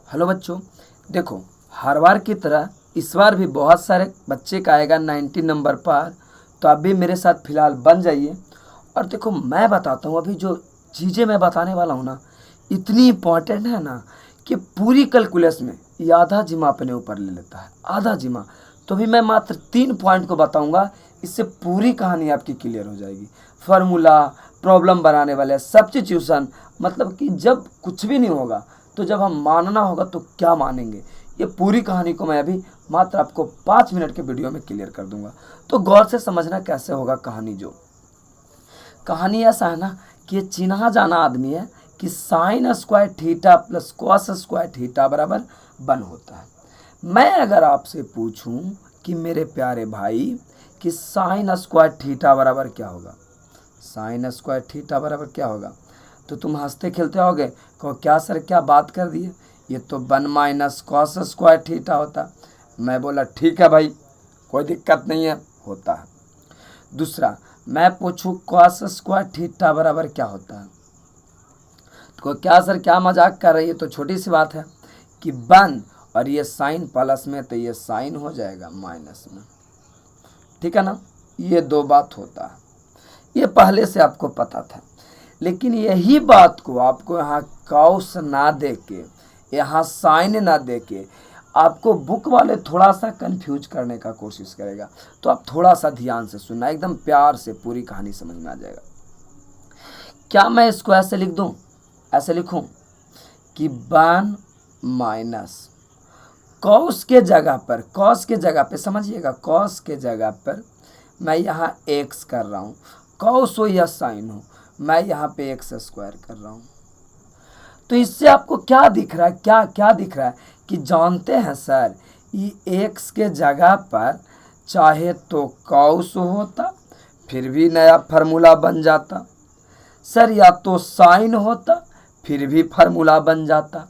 Hello बच्चों, देखो हर बार की तरह इस बार भी बहुत सारे बच्चे का आएगा 90 नंबर पर। तो आप भी मेरे साथ फिलहाल बन जाइए। और देखो मैं बताता हूँ, अभी जो चीज़ें मैं बताने वाला हूँ ना, इतनी इम्पॉर्टेंट है ना कि पूरी कैलकुलस में ये आधा जिम्मा अपने ऊपर ले लेता है, आधा जिम्मा। तो भी मैं मात्र 3 पॉइंट को बताऊँगा, इससे पूरी कहानी आपकी क्लियर हो जाएगी। फार्मूला, प्रॉब्लम बनाने वाले, सब्स्टिट्यूशन, मतलब कि जब कुछ भी नहीं होगा तो जब हम मानना होगा तो क्या मानेंगे, ये पूरी कहानी को मैं अभी मात्र आपको 5 मिनट के वीडियो में क्लियर कर दूंगा। तो गौर से समझना कैसे होगा कहानी। जो कहानी ऐसा है ना कि ये चिन्हा जाना आदमी है कि sine square theta plus cos square theta बराबर 1 होता है। मैं अगर आपसे पूछूं कि मेरे प्यारे भाई कि साइन स्क्वायर थीटा बराबर क्या होगा, साइन स्क्वायर थीटा बराबर क्या होगा, तो तुम हंसते खेलते होगे, कहो क्या सर क्या बात कर दिए, ये तो 1 माइनस कॉस स्क्वायर थीटा होता। मैं बोला ठीक है भाई, कोई दिक्कत नहीं है, होता है। दूसरा मैं पूछूं कॉस स्क्वायर थीटा बराबर क्या होता है, तो क्या सर क्या मजाक कर रही है, तो छोटी सी बात है कि 1 और ये साइन प्लस में तो ये साइन हो जाएगा माइनस में, ठीक है ना। ये 2 बात होता है, ये पहले से आपको पता था। लेकिन यही बात को आपको यहाँ कॉस ना दे के, यहाँ साइन ना दे के, आपको बुक वाले थोड़ा सा कंफ्यूज करने का कोशिश करेगा। तो आप थोड़ा सा ध्यान से सुनना, एकदम प्यार से पूरी कहानी समझ में आ जाएगा। क्या मैं इसको ऐसे लिख दूं, ऐसे लिखूं कि 1 माइनस कॉस के जगह पर, कॉस के जगह पे समझिएगा, कॉस के जगह पर मैं यहाँ एक्स कर रहा हूँ, कॉस हो या साइन हो, मैं यहाँ पे एक्स स्क्वायर कर रहा हूँ। तो इससे आपको क्या दिख रहा है, क्या क्या दिख रहा है कि जानते हैं सर, ये एक्स के जगह पर चाहे तो कॉस होता फिर भी नया फार्मूला बन जाता सर, या तो साइन होता फिर भी फार्मूला बन जाता।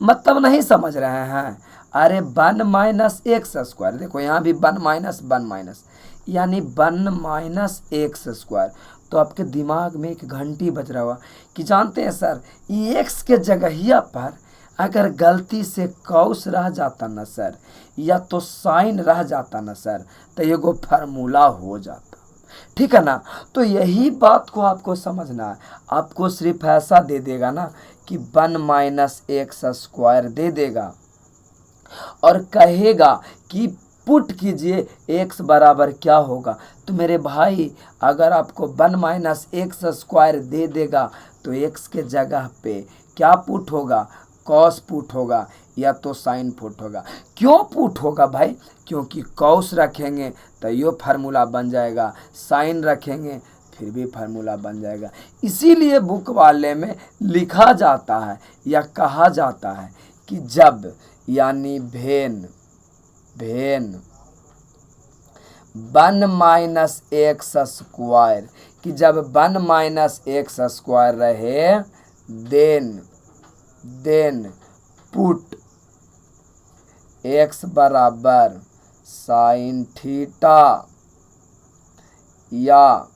मतलब नहीं समझ रहे हैं, अरे 1 माइनस एक्स स्क्वायर, देखो यहाँ भी 1 माइनस 1 माइनस, यानी 1 माइनस एक्स स्क्वायर। तो आपके दिमाग में एक घंटी बज रहा हुआ कि जानते हैं सर, ये एक्स के जगहिया पर अगर गलती से कॉस रह जाता ना सर, या तो साइन रह जाता ना सर, तो ये को फार्मूला हो जाता, ठीक है ना। तो यही बात को आपको समझना है। आपको सिर्फ ऐसा दे देगा ना कि 1 माइनस एक्स स्क्वायर दे देगा और कहेगा कि पुट कीजिए x बराबर क्या होगा। तो मेरे भाई अगर आपको 1 माइनस एक्स स्क्वायर दे देगा तो x के जगह पे क्या पुट होगा, कॉस पुट होगा या तो साइन पुट होगा। क्यों पुट होगा भाई, क्योंकि कॉस रखेंगे तो ये फार्मूला बन जाएगा, साइन रखेंगे फिर भी फार्मूला बन जाएगा। इसीलिए बुक वाले में लिखा जाता है या कहा जाता है कि जब, यानी भेन 1 माइनस एक्स स्क्वायर, कि जब 1 माइनस एक्स स्क्वायर रहे देन पुट एक्स बराबर साइन थीटा या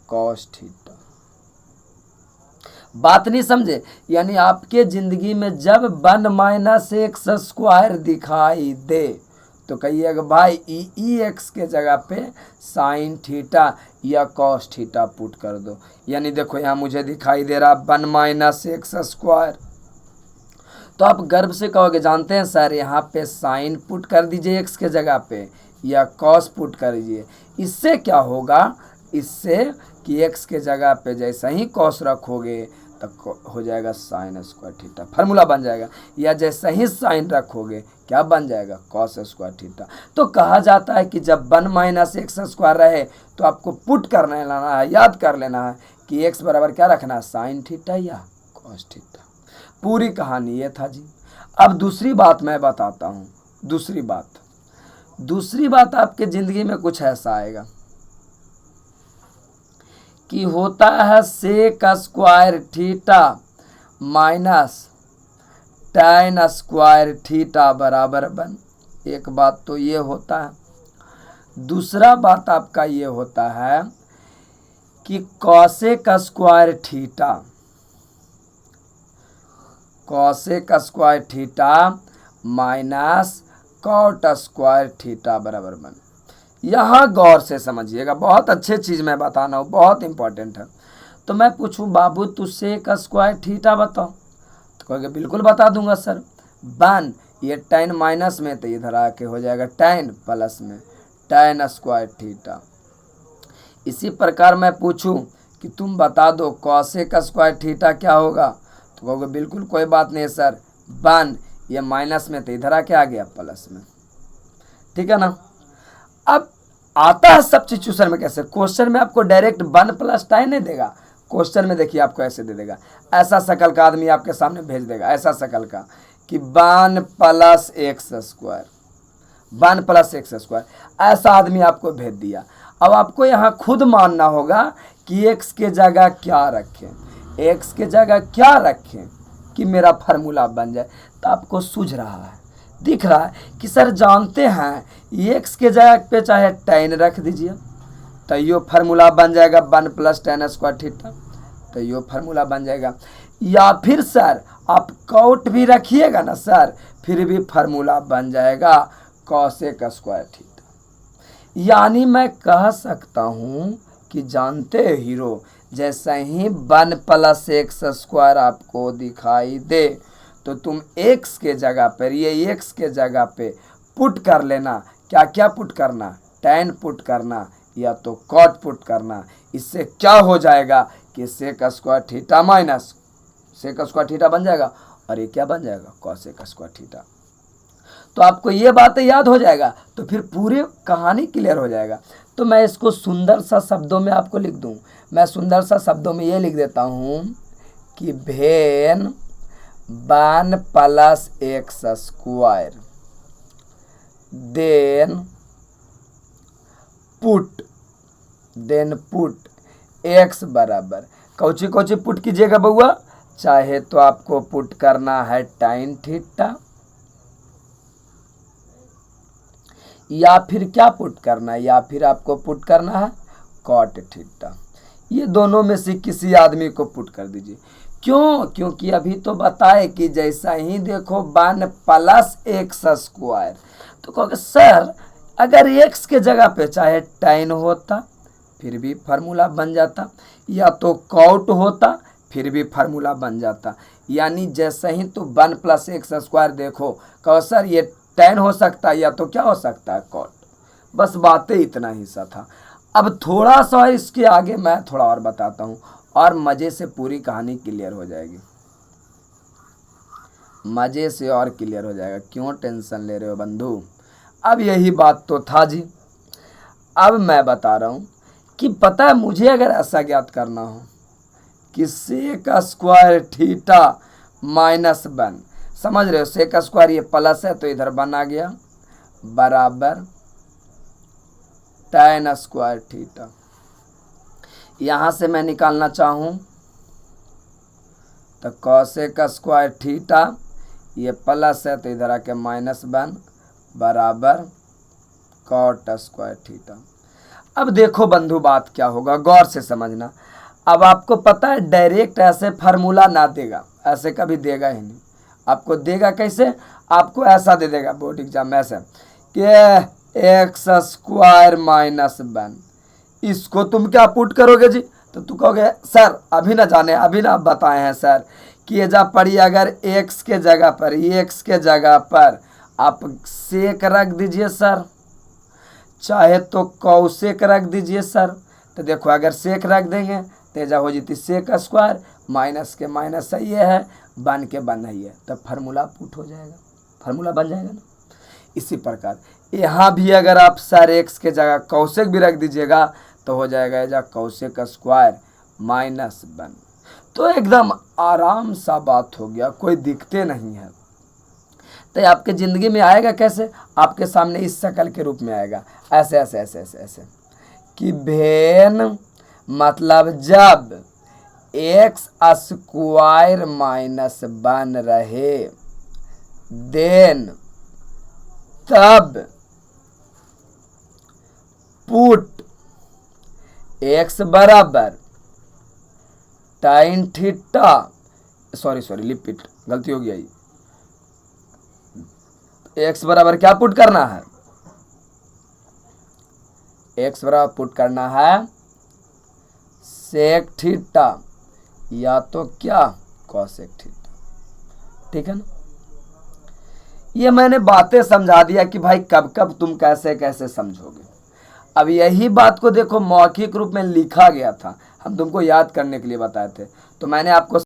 कॉस थीटा। बात नहीं समझे, यानी आपके जिंदगी में जब 1 माइनस एक्स स्क्वायर दिखाई दे तो कहिएगा भाई ई एक्स के जगह पे साइन थीटा या कॉस थीटा पुट कर दो। यानी देखो यहाँ मुझे दिखाई दे रहा 1 माइनस एक्स स्क्वायर, तो आप गर्व से कहोगे जानते हैं सर यहाँ पे साइन पुट कर दीजिए एक्स के जगह पे या कॉस पुट कर दीजिए। इससे क्या होगा, इससे कि एक्स के जगह पे जैसे ही कॉस रखोगे तो हो जाएगा साइन स्क्वायर थीटा, फार्मूला बन जाएगा, या जैसे ही साइन रखोगे क्या बन जाएगा, कॉस स्क्वायर थीटा। तो कहा जाता है कि जब 1 माइनस एक्स स्क्वायर रहे तो आपको पुट करने लाना है, याद कर लेना है कि एक्स बराबर क्या रखना है, साइन थीटा या कॉस थीटा। पूरी कहानी ये था जी। अब दूसरी बात मैं बताता हूँ, दूसरी बात आपके ज़िंदगी में कुछ ऐसा आएगा कि होता है sec square theta minus tan square theta बराबर 1। एक बात तो ये होता है। दूसरा बात आपका ये होता है कि cosec square theta cosec square theta minus cot square theta बराबर 1। यहाँ गौर से समझिएगा, बहुत अच्छे चीज़ मैं बताना हूँ, बहुत इंपॉर्टेंट है। तो मैं पूछूं बाबू तुझसे एक स्क्वायर थीटा बताओ, तो कहोगे बिल्कुल बता दूंगा सर। 1 ये tan माइनस में तो इधर आके हो जाएगा tan प्लस में tan स्क्वायर थीटा। इसी प्रकार मैं पूछूं कि तुम बता दो कॉसेक स्क्वायर थीटा क्या होगा, तो कहोगे बिल्कुल कोई बात नहीं सर, 1 ये माइनस में तो इधर आके आ गया प्लस में, ठीक है ना। अब आता है सब्स्टिट्यूशन में कैसे, क्वेश्चन में आपको डायरेक्ट 1 प्लस tan नहीं देगा, क्वेश्चन में देखिए आपको ऐसे दे देगा, ऐसा शकल का आदमी आपके सामने भेज देगा, ऐसा शकल का कि 1 plus x square, 1 plus x square, ऐसा आदमी आपको भेज दिया। अब आपको यहाँ खुद मानना होगा कि एक्स के जगह क्या रखें, एक्स के जगह क्या रखें कि मेरा फार्मूला बन जाए। तो आपको सूझ रहा है, दिख रहा है कि सर जानते हैं एक्स के जगह पे चाहे tan रख दीजिए तो यो फार्मूला बन जाएगा 1 प्लस tan स्क्वायर थीटा, तो यो फार्मूला बन जाएगा। या फिर सर आप कॉट भी रखिएगा ना सर, फिर भी फार्मूला बन जाएगा कॉसेक स्क्वायर थीटा। यानी मैं कह सकता हूँ कि जानते हो हीरो, जैसे ही 1 प्लस एक्स स्क्वायर आपको दिखाई दे तो तुम एक्स के जगह पर, ये एक्स के जगह पे पुट कर लेना। क्या क्या पुट करना, tan पुट करना या तो कॉट पुट करना। इससे क्या हो जाएगा कि sec square theta minus sec square theta बन जाएगा, और ये क्या बन जाएगा कॉसेक स्क्वायर थीटा। तो आपको ये बातें याद हो जाएगा तो फिर पूरी कहानी क्लियर हो जाएगा। तो मैं इसको सुंदर सा शब्दों में आपको लिख दूं, मैं सुंदर सा शब्दों में ये लिख देता हूँ कि when 1 plus x square then put x बराबर कौची कौची पुट कीजिएगा बउआ, चाहे तो आपको पुट करना है tan थीटा, या फिर क्या पुट करना है, या फिर आपको पुट करना है कॉट थीटा। ये दोनों में से किसी आदमी को पुट कर दीजिए। क्यों, क्योंकि अभी तो बताए कि जैसा ही देखो 1 प्लस एक्स स्क्वायर, तो कहोगे सर अगर एक्स के जगह पे चाहे tan होता फिर भी फार्मूला बन जाता, या तो कॉट होता फिर भी फार्मूला बन जाता। यानी जैसे ही तो 1 प्लस एक्स स्क्वायर देखो, कहो सर ये tan हो सकता है या तो क्या हो सकता है कॉट। बस बातें इतना ही सा था। अब थोड़ा सा इसके आगे मैं थोड़ा और बताता हूँ और मज़े से पूरी कहानी क्लियर हो जाएगी, मज़े से और क्लियर हो जाएगा। क्यों टेंशन ले रहे हो बंधु। अब यही बात तो था जी। अब मैं बता रहा हूँ कि पता है मुझे अगर ऐसा ज्ञात करना हो कि सेक स्क्वायर थीटा माइनस 1, समझ रहे हो, सेक स्क्वायर ये प्लस है तो इधर 1 आ गया बराबर tan स्क्वायर थीटा। यहाँ से मैं निकालना चाहूँ तो कॉसेक स्क्वायर थीटा ये प्लस है तो इधर आके -1 बराबर कॉट स्क्वायर थीटा। अब देखो बंधु बात क्या होगा, गौर से समझना। अब आपको पता है डायरेक्ट ऐसे फार्मूला ना देगा, ऐसे कभी देगा ही नहीं। आपको देगा कैसे, आपको ऐसा दे देगा बोर्ड एग्जाम में ऐसे कि एक्स स्क्वायर -1, इसको तुम क्या पुट करोगे जी, तो तू कहोगे सर अभी ना जाने, अभी ना बताए हैं सर कि ये जा पड़ी अगर एक्स के जगह पर, एक्स के जगह पर आप सेक रख दीजिए सर, चाहे तो कौसेक रख दीजिए सर। तो देखो अगर सेक रख देंगे तेजा हो जीती सेक स्क्वायर, माइनस के माइनस सही है, 1 के 1 ही है, तब फार्मूला पुट हो जाएगा, फार्मूला बन जाएगा ना। इसी प्रकार यहाँ भी अगर आप सर एक्स के जगह कौसेक भी रख दीजिएगा तो हो जाएगा एजा कौसेक स्क्वायर -1। तो एकदम आराम सा बात हो गया, कोई दिक्कतें नहीं है। तो आपके ज़िंदगी में आएगा कैसे, आपके सामने इस शक्ल के रूप में आएगा, ऐसे ऐसे ऐसे ऐसे ऐसे कि भेन मतलब जब एक्स स्क्वायर -1 रहे देन तब पुट एक्स बराबर tan थीटा, सॉरी रिपीट गलती हो गई आई। एक्स बराबर क्या पुट करना है, एक्स बराबर पुट करना है सेक थीटा या तो क्या कॉसेक थीटा, ठीक है ना। ये मैंने बातें समझा दिया कि भाई कब कब तुम कैसे कैसे समझोगे। अब यही बात को देखो मौखिक रूप में लिखा गया था, हम तुमको याद करने के लिए बताए थे, तो मैंने आपको